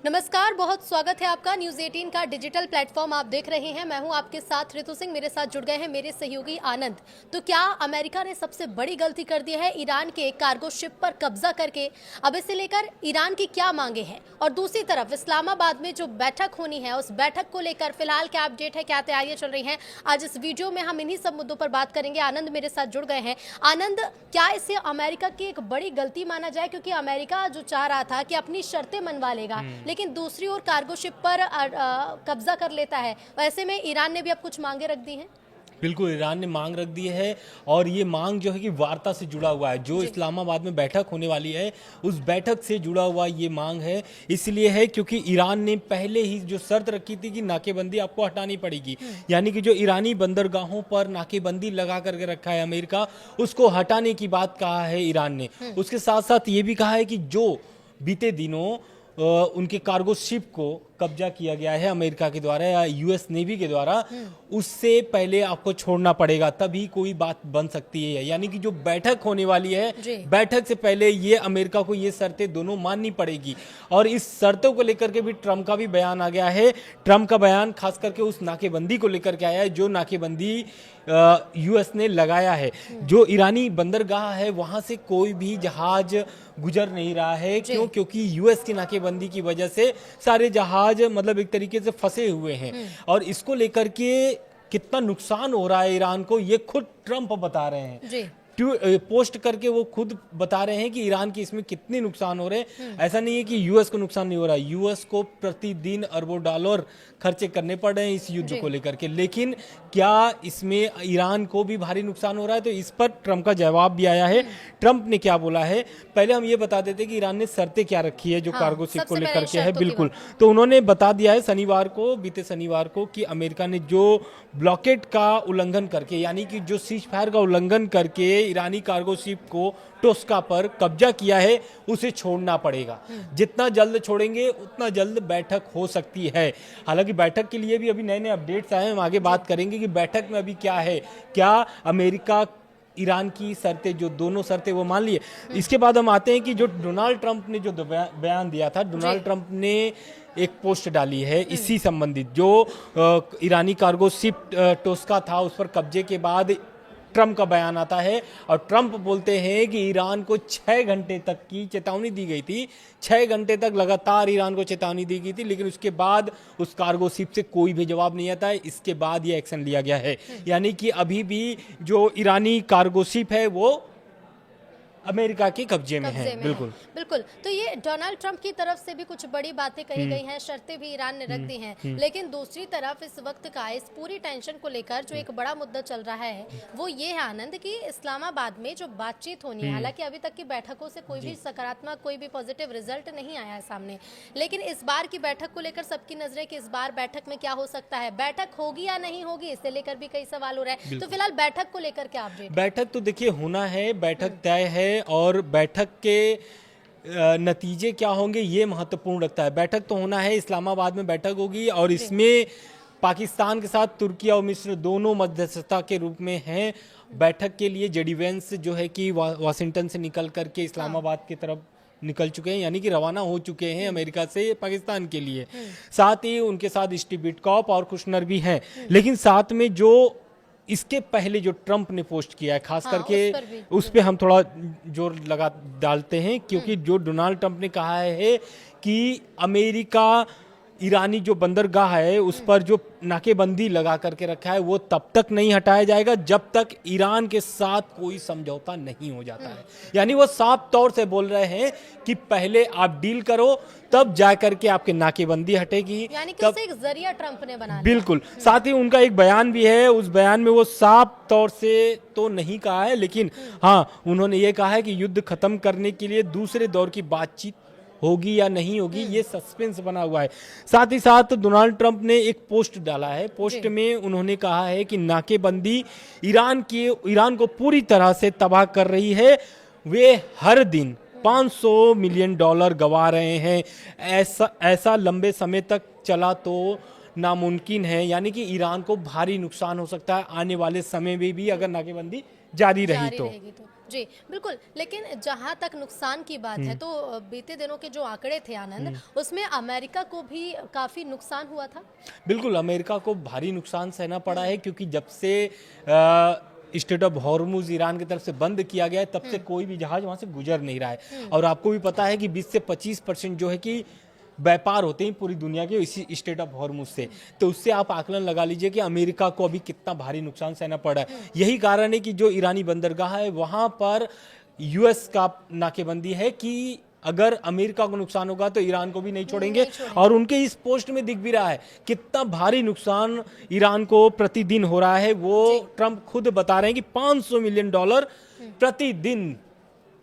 नमस्कार, बहुत स्वागत है आपका न्यूज़ 18 का डिजिटल प्लेटफॉर्म आप देख रहे हैं। मैं हूं आपके साथ ऋतु सिंह, मेरे साथ जुड़ गए हैं मेरे सहयोगी आनंद। तो क्या अमेरिका ने सबसे बड़ी गलती कर दी है ईरान के कार्गो शिप पर कब्जा करके? अब इसे लेकर ईरान की क्या मांगे हैं और दूसरी तरफ इस्लामाबाद में जो बैठक होनी है उस बैठक को लेकर फिलहाल क्या अपडेट है, क्या तैयारियां चल रही हैं, आज इस वीडियो में हम इन्हीं सब मुद्दों पर बात करेंगे। आनंद मेरे साथ जुड़ गए हैं। आनंद, क्या इसे अमेरिका की एक बड़ी गलती माना जाए, क्योंकि अमेरिका जो चाह रहा था कि अपनी शर्तें मनवा लेगा लेकिन दूसरी ओर कार्गो शिप पर कब्जा कर लेता है, वैसे में ईरान ने भी अब कुछ मांगे रख दी हैं। बिल्कुल, ईरान ने मांग रख दी है और ये मांग जो है कि वार्ता से जुड़ा हुआ है। जो इस्लामाबाद में बैठक होने वाली है उस बैठक से जुड़ा हुआ ये मांग है। इसलिए है क्योंकि ईरान ने पहले ही जो शर्त रखी थी कि नाकेबंदी आपको हटानी पड़ेगी, यानी कि जो ईरानी बंदरगाहों पर नाकेबंदी लगा करके रखा है अमेरिका, उसको हटाने की बात कहा है ईरान ने। उसके साथ साथ ये भी कहा है कि जो बीते दिनों उनके कार्गो शिप को कब्जा किया गया है अमेरिका के द्वारा या यूएस नेवी के द्वारा, उससे पहले आपको छोड़ना पड़ेगा, तभी कोई बात बन सकती है। यानी कि जो बैठक होने वाली है, बैठक से पहले ये अमेरिका को ये शर्तें दोनों माननी पड़ेगी। और इस शर्तों को लेकर के भी ट्रंप का भी बयान आ गया है। ट्रंप का बयान खास करके उस नाकेबंदी को लेकर के आया है जो नाकेबंदी यूएस ने लगाया है। जो ईरानी बंदरगाह है वहां से कोई भी जहाज गुजर नहीं रहा है। क्यों? क्योंकि यूएस की नाकेबंदी की वजह से सारे जहाज मतलब एक तरीके से फंसे हुए हैं। और इसको लेकर के कितना नुकसान हो रहा है ईरान को, ये खुद ट्रंप बता रहे हैं। पोस्ट करके वो खुद बता रहे हैं कि ईरान के इसमें कितने नुकसान हो रहे हैं। ऐसा नहीं है कि यूएस को नुकसान नहीं हो रहा है, यूएस को प्रतिदिन अरबों डॉलर खर्चे करने पड़ रहे हैं इस युद्ध को लेकर के। लेकिन क्या इसमें ईरान को भी भारी नुकसान हो रहा है? तो इस पर ट्रंप का जवाब भी आया है। ट्रंप ने क्या बोला है, पहले हम ये बता देते कि ईरान ने शर्तें क्या रखी है जो कार्गो शिप को लेकर के है। बिल्कुल, तो उन्होंने बता दिया है शनिवार को, बीते शनिवार को, कि अमेरिका ने जो ब्लॉकेट का उल्लंघन करके, यानी कि जो सीज फायर का उल्लंघन करके ईरानी कार्गो शिप को टोस्का पर कब्जा किया है, उसे छोड़ना पड़ेगा। जितना जल्द छोड़ेंगे उतना जल्द बैठक हो सकती है। हालांकि बैठक के लिए भी अभी नए नए अपडेट्स आए हैं, हम आगे बात करेंगे कि बैठक में अभी क्या है, क्या अमेरिका ईरान की शर्तें, जो दोनों शर्तें वो मान लिए। इसके बाद हम आते हैं कि जो डोनाल्ड ट्रंप ने जो बयान दिया था, डोनाल्ड ट्रंप ने एक पोस्ट डाली है इसी संबंधित, जो ईरानी कार्गो शिप टोस्का था उस पर कब्जे के बाद ट्रंप का बयान आता है। और ट्रंप बोलते हैं कि ईरान को 6 घंटे तक की चेतावनी दी गई थी, 6 घंटे तक लगातार ईरान को चेतावनी दी गई थी, लेकिन उसके बाद उस कार्गो शिप से कोई भी जवाब नहीं आता है। इसके बाद ये एक्शन लिया गया है। यानी कि अभी भी जो ईरानी कार्गो शिप है वो अमेरिका के कब्जे में है। बिल्कुल बिल्कुल। तो ये डोनाल्ड ट्रंप की तरफ से भी कुछ बड़ी बातें कही गई हैं, शर्तें भी ईरान ने रख दी हैं, लेकिन दूसरी तरफ इस वक्त का इस पूरी टेंशन को लेकर जो एक बड़ा मुद्दा चल रहा है वो ये है आनंद कि इस्लामाबाद में जो बातचीत होनी है, हालांकि अभी तक की बैठकों से कोई भी सकारात्मक, कोई भी पॉजिटिव रिजल्ट नहीं आया है सामने, लेकिन इस बार की बैठक को लेकर सबकी नजरें कि इस बार बैठक में क्या हो सकता है, बैठक होगी या नहीं होगी, इसे लेकर भी कई सवाल हो रहे हैं। तो फिलहाल बैठक को लेकर क्या अपडेट? बैठक तो देखिए होना है, बैठक तय है और बैठक के नतीजे क्या होंगे ये महत्वपूर्ण रखता है। बैठक तो होना है, इस्लामाबाद में बैठक होगी और इसमें पाकिस्तान के साथ तुर्की और मिस्र दोनों मध्यस्थता के रूप में हैं। बैठक के लिए जेडी वेंस जो है कि वाशिंगटन से निकल करके इस्लामाबाद की तरफ निकल चुके हैं, यानी कि रवाना हो चुके हैं अमेरिका से पाकिस्तान के लिए। साथ ही उनके साथ स्टीव विटकॉफ और कुशनर भी हैं। लेकिन साथ में जो इसके पहले जो ट्रंप ने पोस्ट किया है, खास करके उस पे हम थोड़ा जोर लगा डालते हैं, क्योंकि जो डोनाल्ड ट्रंप ने कहा है कि अमेरिका ईरानी जो बंदरगाह है उस पर जो नाकेबंदी लगा करके रखा है वो तब तक नहीं हटाया जाएगा जब तक ईरान के साथ कोई समझौता नहीं हो जाता है। यानी वो साफ तौर से बोल रहे हैं कि पहले आप डील करो, तब जाकर के आपके नाकेबंदी हटेगी। यानी कि उसे एक जरिया ट्रंप ने बना लिया। बिल्कुल। साथ ही उनका एक बयान भी है, उस बयान में वो साफ तौर से तो नहीं कहा है, लेकिन हाँ उन्होंने ये कहा है कि युद्ध खत्म करने के लिए दूसरे दौर की बातचीत होगी या नहीं होगी, ये सस्पेंस बना हुआ है। साथ ही साथ डोनाल्ड ट्रंप ने एक पोस्ट डाला है। पोस्ट में उन्होंने कहा है कि नाकेबंदी ईरान को पूरी तरह से तबाह कर रही है। वे हर दिन $500 मिलियन गंवा रहे हैं। ऐसा लंबे समय तक चला तो नामुमकिन है, यानी कि ईरान को भारी नुकसान हो सकता है आने वाले समय में भी अगर नाकेबंदी जारी रही तो। जी, बिल्कुल। लेकिन जहाँ तक नुकसान की बात है, तो बीते दिनों के जो आंकड़े थे आनंद, उसमें अमेरिका को भी काफ़ी नुकसान हुआ था। बिल्कुल, अमेरिका को भारी नुकसान सहना पड़ा है क्योंकि जब से स्टेट ऑफ हॉर्मुज ईरान की तरफ से बंद किया गया है, तब से कोई भी जहाज वहाँ से गुजर नहीं रहा है। और आपको भी पता है कि 20 से 25% जो है कि व्यापार होते हैं पूरी दुनिया के इसी स्टेट ऑफ हॉर्मुज से। तो उससे आप आकलन लगा लीजिए कि अमेरिका को अभी कितना भारी नुकसान सहना पड़ा है। यही कारण है कि जो ईरानी बंदरगाह है वहाँ पर यूएस का नाकेबंदी है कि अगर अमेरिका को नुकसान होगा तो ईरान को भी नहीं छोड़ेंगे। और उनके इस पोस्ट में दिख भी रहा है कितना भारी नुकसान ईरान को प्रतिदिन हो रहा है। वो ट्रंप खुद बता रहे हैं कि $500 मिलियन प्रतिदिन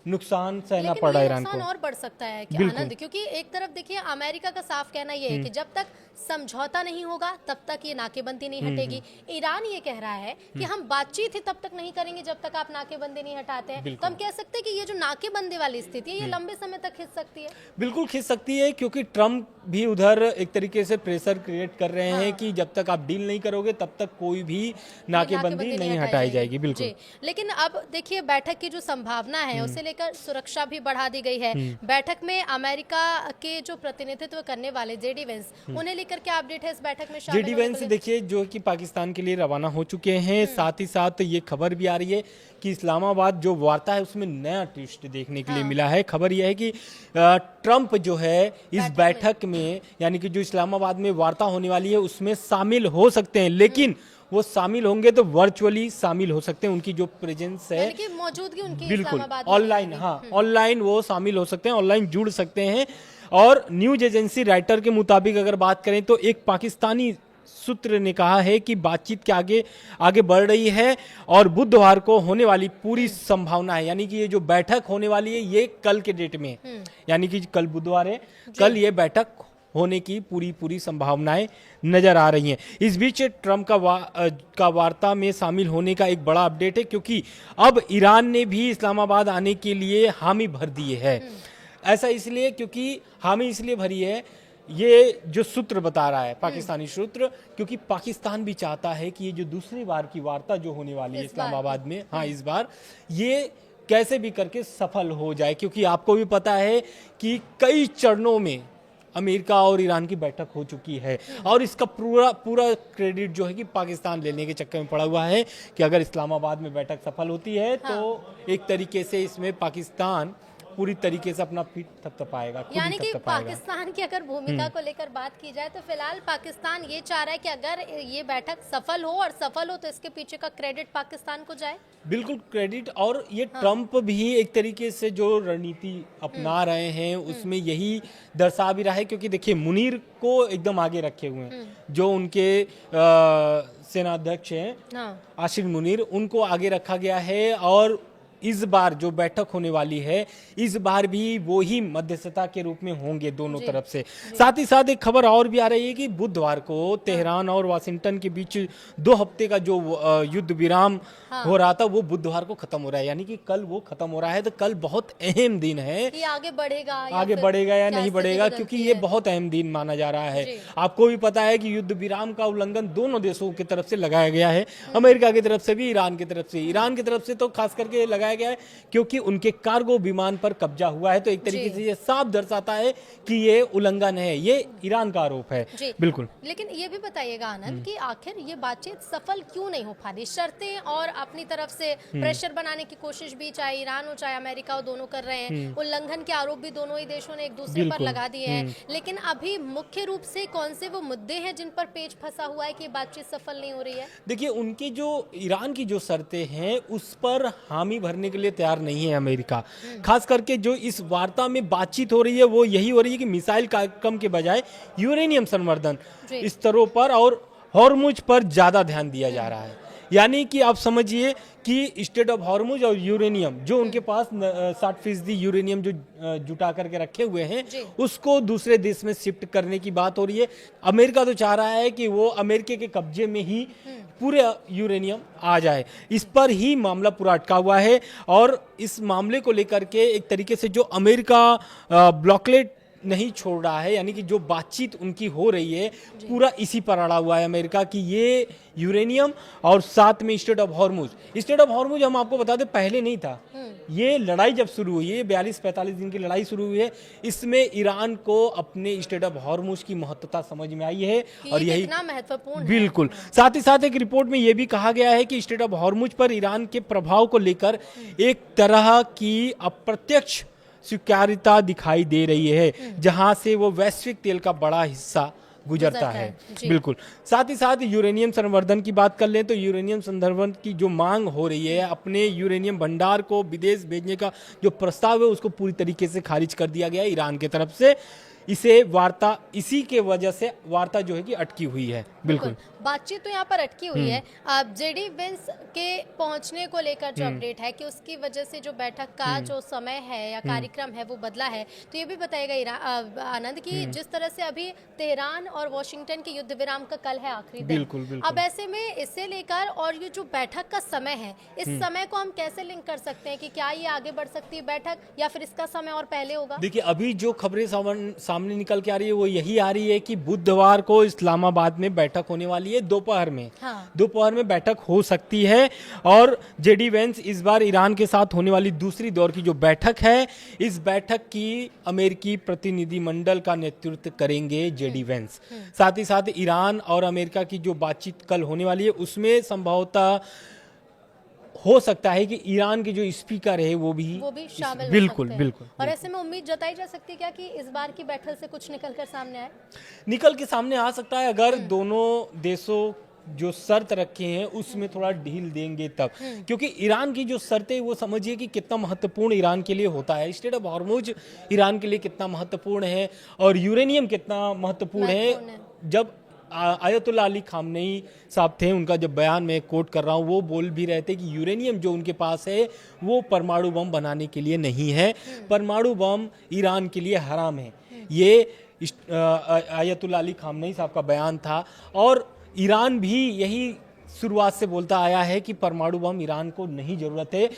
नुकसान सहना लेकिन पड़ा ये ईरान नुकसान को। और बढ़ सकता है कि बिल्कुल। आनंद, क्योंकि एक तरफ देखिए अमेरिका का साफ कहना ये है कि जब तक समझौता नहीं होगा तब तक ये नाकेबंदी नहीं हटेगी। ईरान ये कह रहा है कि हम बातचीत ही तब तक नहीं करेंगे जब तक आप नाकेबंदी नहीं हटाते हैं। तो हम कह सकते हैं कि ये जो नाकेबंदी वाली स्थिति है ये लंबे समय तक खिंच सकती है। बिल्कुल खिंच सकती है क्योंकि ट्रंप भी उधर एक तरीके से प्रेशर क्रिएट कर रहे हैं कि जब तक आप डील नहीं करोगे तब तक कोई भी नाकेबंदी नहीं हटाई जाएगी। बिल्कुल। जी, लेकिन अब देखिए बैठक की जो संभावना है उसे लेकर सुरक्षा भी बढ़ा दी गई है। बैठक में अमेरिका के जो प्रतिनिधित्व करने वाले जेडी वेंस, उन्हें लेकर क्या अपडेट है इस बैठक में शामिल जेडी होने वेंस को देखिए जो कि पाकिस्तान के लिए रवाना हो चुके हैं। साथ ही साथ ये खबर भी आ रही है कि इस्लामाबाद जो वार्ता है उसमें नया ट्विस्ट देखने के लिए मिला है। खबर यह है कि ट्रंप जो है इस बैठक में यानी कि जो इस्लामाबाद में वार्ता होने वाली है उसमें शामिल हो सकते हैं, लेकिन वो शामिल होंगे तो वर्चुअली शामिल हो सकते हैं। उनकी जो प्रेजेंस है यानी कि मौजूदगी उनकी बिल्कुल इस्लामाबाद में ऑनलाइन, हाँ ऑनलाइन वो शामिल हो सकते हैं, ऑनलाइन जुड़ सकते हैं। और न्यूज एजेंसी राइटर के मुताबिक अगर बात करें तो एक पाकिस्तानी सूत्र ने कहा है कि बातचीत के आगे बढ़ रही है और बुधवार को होने वाली पूरी संभावना है, यानी कि ये जो बैठक होने वाली है ये कल के डेट में, यानी कि कल बुधवार है, कल ये बैठक होने की पूरी संभावनाएं नजर आ रही हैं। इस बीच ट्रंप का वार्ता में शामिल होने का एक बड़ा अपडेट है क्योंकि अब ईरान ने भी इस्लामाबाद आने के लिए हामी भर दी है। ऐसा इसलिए क्योंकि हामी इसलिए भरी है, ये जो सूत्र बता रहा है पाकिस्तानी सूत्र, क्योंकि पाकिस्तान भी चाहता है कि ये जो दूसरी बार की वार्ता जो होने वाली है इस्लामाबाद में, हाँ इस बार ये कैसे भी करके सफल हो जाए। क्योंकि आपको भी पता है कि कई चरणों में अमेरिका और ईरान की बैठक हो चुकी है और इसका पूरा क्रेडिट जो है कि पाकिस्तान लेने के चक्कर में पड़ा हुआ है कि अगर इस्लामाबाद में बैठक सफल होती है तो एक तरीके से इसमें पाकिस्तान पूरी तरीके से अपना पीठ थपथपाएगा, खुद ही यानी कि थपथपाएगा। पाकिस्तान की अगर भूमिका को लेकर बात की जाए तो फिलहाल पाकिस्तान ये चाह रहा है कि अगर ये बैठक सफल हो और सफल हो तो इसके पीछे का क्रेडिट पाकिस्तान को जाए। बिल्कुल क्रेडिट, और ये ट्रंप भी एक तरीके से जो रणनीति अपना रहे हैं उसमें यही दर्शा भी रहा है क्योंकि देखिए मुनीर को एकदम आगे रखे हुए हैं, जो उनके सेनाध्यक्ष हैं आशिर मुनीर, उनको आगे रखा गया है। और इस बार जो बैठक होने वाली है इस बार भी वो ही मध्यस्थता के रूप में होंगे दोनों तरफ से। साथ ही साथ एक खबर और भी आ रही है कि बुधवार को तेहरान और वाशिंगटन के बीच 2 हफ्ते का जो युद्ध विराम हो रहा था वो बुधवार को खत्म हो रहा है, यानी कि कल वो खत्म हो रहा है। तो कल बहुत अहम दिन है कि आगे बढ़ेगा या नहीं बढ़ेगा, क्योंकि ये बहुत अहम दिन माना जा रहा है। आपको भी पता है कि युद्ध विराम का उल्लंघन दोनों देशों की तरफ से लगाया गया है, अमेरिका की तरफ से भी, ईरान की तरफ से। ईरान की तरफ से तो खास करके लगाया गया है क्योंकि उनके कार्गो विमान पर कब्जा हुआ है, तो एक तरीके से ये साफ दर्शाता है कि ये उल्लंघन है, ये ईरान का आरोप है। बिल्कुल। लेकिन ये भी बताइएगा आनंद कि आखिर ये बातचीत सफल क्यों नहीं हो पा रही? शर्तें और अपनी तरफ से प्रेशर बनाने की कोशिश भी चाहे ईरान हो चाहे अमेरिका हो, दोनों कर रहे हैं। उल्लंघन के आरोप भी दोनों ही देशों ने एक दूसरे पर लगा दिए हैं। लेकिन अभी मुख्य रूप से कौन से वो मुद्दे हैं जिन पर पेच फंसा हुआ है कि बातचीत सफल नहीं हो रही है? देखिए उनकी जो ईरान की जो शर्तें हैं उस पर हामी भरने के लिए तैयार नहीं है अमेरिका। खास करके जो इस वार्ता में बातचीत हो रही है वो यही हो रही है कि मिसाइल कार्यक्रम के बजाय यूरेनियम संवर्धन स्तरों पर और हॉर्मुज पर ज्यादा ध्यान दिया जा रहा है। यानी कि आप समझिए कि स्टेट ऑफ हॉर्मुज और यूरेनियम जो उनके पास 60% यूरेनियम जो जुटा करके रखे हुए हैं उसको दूसरे देश में शिफ्ट करने की बात हो रही है। अमेरिका तो चाह रहा है कि वो अमेरिका के कब्जे में ही पूरे यूरेनियम आ जाए, इस पर ही मामला पूरा अटका हुआ है। और इस मामले को लेकर के एक तरीके से जो अमेरिका ब्लॉकलेट नहीं छोड़ रहा है, यानी कि जो बातचीत उनकी हो रही है पूरा इसी पर अड़ा हुआ है अमेरिका की, ये यूरेनियम और साथ में state of Hormuz. State of Hormuz हम आपको बता दें पहले नहीं था, ये लड़ाई जब शुरू हुई है 42-45 दिन की लड़ाई शुरू हुई है, इसमें ईरान को अपने स्टेट ऑफ हॉर्मुज की महत्वता समझ में आई है और यही कितना महत्वपूर्ण है। बिल्कुल। साथ ही साथ एक रिपोर्ट में यह भी कहा गया है कि स्टेट ऑफ हॉर्मुज पर ईरान के प्रभाव को लेकर एक तरह की अप्रत्यक्ष स्वीकार्यता दिखाई दे रही है, जहां से वो वैश्विक तेल का बड़ा हिस्सा गुजरता है। बिल्कुल। साथ ही साथ यूरेनियम संवर्धन की बात कर लें तो यूरेनियम संवर्धन की जो मांग हो रही है, अपने यूरेनियम भंडार को विदेश भेजने का जो प्रस्ताव है उसको पूरी तरीके से खारिज कर दिया गया है ईरान की तरफ से। इसी के वजह से वार्ता जो है कि अटकी हुई है। बिल्कुल, बातचीत तो यहाँ पर अटकी हुई है। अब जेडी वेंस के पहुंचने को लेकर जो अपडेट है कि उसकी वजह से जो बैठक का जो समय है या कार्यक्रम है वो बदला है, तो ये भी बताएगा आनंद की जिस तरह से अभी तेहरान और वॉशिंगटन के युद्ध विराम का कल है आखिरी दिन। बिल्कुल, बिल्कुल। अब ऐसे में इससे लेकर और ये जो बैठक का समय है, इस समय को हम कैसे लिंक कर सकते हैं कि क्या ये आगे बढ़ सकती है बैठक या फिर इसका समय और पहले होगा? देखिए, अभी जो खबरें सामने निकल के आ रही है वो यही आ रही है कि बुधवार को इस्लामाबाद में बैठक होने वाली है दोपहर में। हाँ। दोपहर में बैठक हो सकती है और जेडी वेंस इस बार ईरान के साथ होने वाली दूसरी दौर की जो बैठक है, इस बैठक की अमेरिकी प्रतिनिधिमंडल का नेतृत्व करेंगे जेडी वेंस। साथ ही साथ ईरान और अमेरिका की जो बातचीत कल होने वाली है उसमें संभवतः हो सकता है कि ईरान के जो स्पीकर है वो भी शामिल हो बिल्कुल सकते हैं। बिल्कुल। और ऐसे में उम्मीद जताई जा सकती है क्या कि इस बार की बैठक से कुछ निकल कर सामने आए? निकल के सामने आ सकता है अगर दोनों देशों जो शर्त रखे हैं उसमें थोड़ा ढील देंगे तब, क्योंकि ईरान की जो शर्तें वो समझिए कि कितना महत्वपूर्ण ईरान के लिए होता है। स्टेट ऑफ हॉर्मुज ईरान के लिए कितना महत्वपूर्ण है और यूरेनियम कितना महत्वपूर्ण है। जब आयतुल्लाह अली खामनेई साहब थे, उनका जब बयान मैं कोट कर रहा हूँ, वो बोल भी रहे थे कि यूरेनियम जो उनके पास है वो परमाणु बम बनाने के लिए नहीं है, परमाणु बम ईरान के लिए हराम है। ये आयतुल्लाह अली खामनेई साहब का बयान था और ईरान भी यही शुरुआत से बोलता आया है कि परमाणु बम ईरान को नहीं जरूरत है।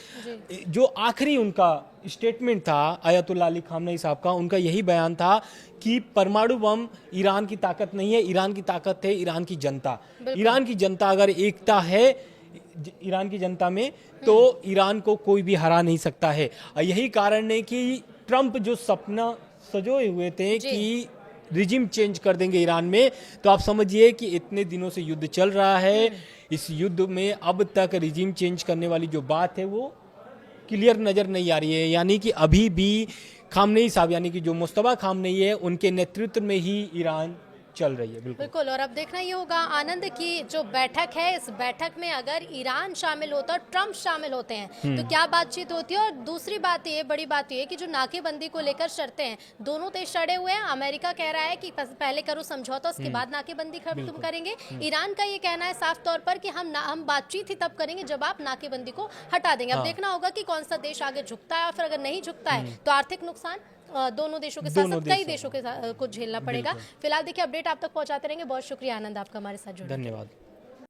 जो आखिरी उनका स्टेटमेंट था आयतुल्लाह अली खामनेई साहब का, उनका यही बयान था कि परमाणु बम ईरान की ताकत नहीं है, ईरान की ताकत है ईरान की जनता। ईरान की जनता अगर एकता है ईरान की जनता में तो ईरान को कोई भी हरा नहीं सकता है। यही कारण है कि ट्रंप जो सपना सजोए हुए थे कि रिजिम चेंज कर देंगे ईरान में, तो आप समझिए कि इतने दिनों से युद्ध चल रहा है, इस युद्ध में अब तक रिजिम चेंज करने वाली जो बात है वो क्लियर नजर नहीं आ रही है। यानी कि अभी भी खामनेई साहब यानी कि जो मुस्तफा खामनेई है उनके नेतृत्व में ही ईरान चल रही है। बिल्कुल। और अब देखना ये होगा आनंद की जो बैठक है, इस बैठक में अगर ईरान शामिल होता है और ट्रंप शामिल होते हैं तो क्या बातचीत होती है। और दूसरी बात ये, बड़ी बात ये कि जो नाकेबंदी को लेकर शर्तें हैं, दोनों देश अड़े हुए हैं। अमेरिका कह रहा है कि पहले करो समझौता, उसके बाद नाकेबंदी तुम करेंगे। ईरान का ये कहना है साफ तौर पर कि हम बातचीत ही तब करेंगे जब आप नाकेबंदी को हटा देंगे। अब देखना होगा कि कौन सा देश आगे झुकता है और फिर अगर नहीं झुकता है तो आर्थिक नुकसान दोनों देशों के साथ कई देशों के साथ कुछ झेलना पड़ेगा। फिलहाल देखिए अपडेट आप तक पहुंचाते रहेंगे। बहुत शुक्रिया आनंद आपका हमारे साथ जुड़ने। धन्यवाद।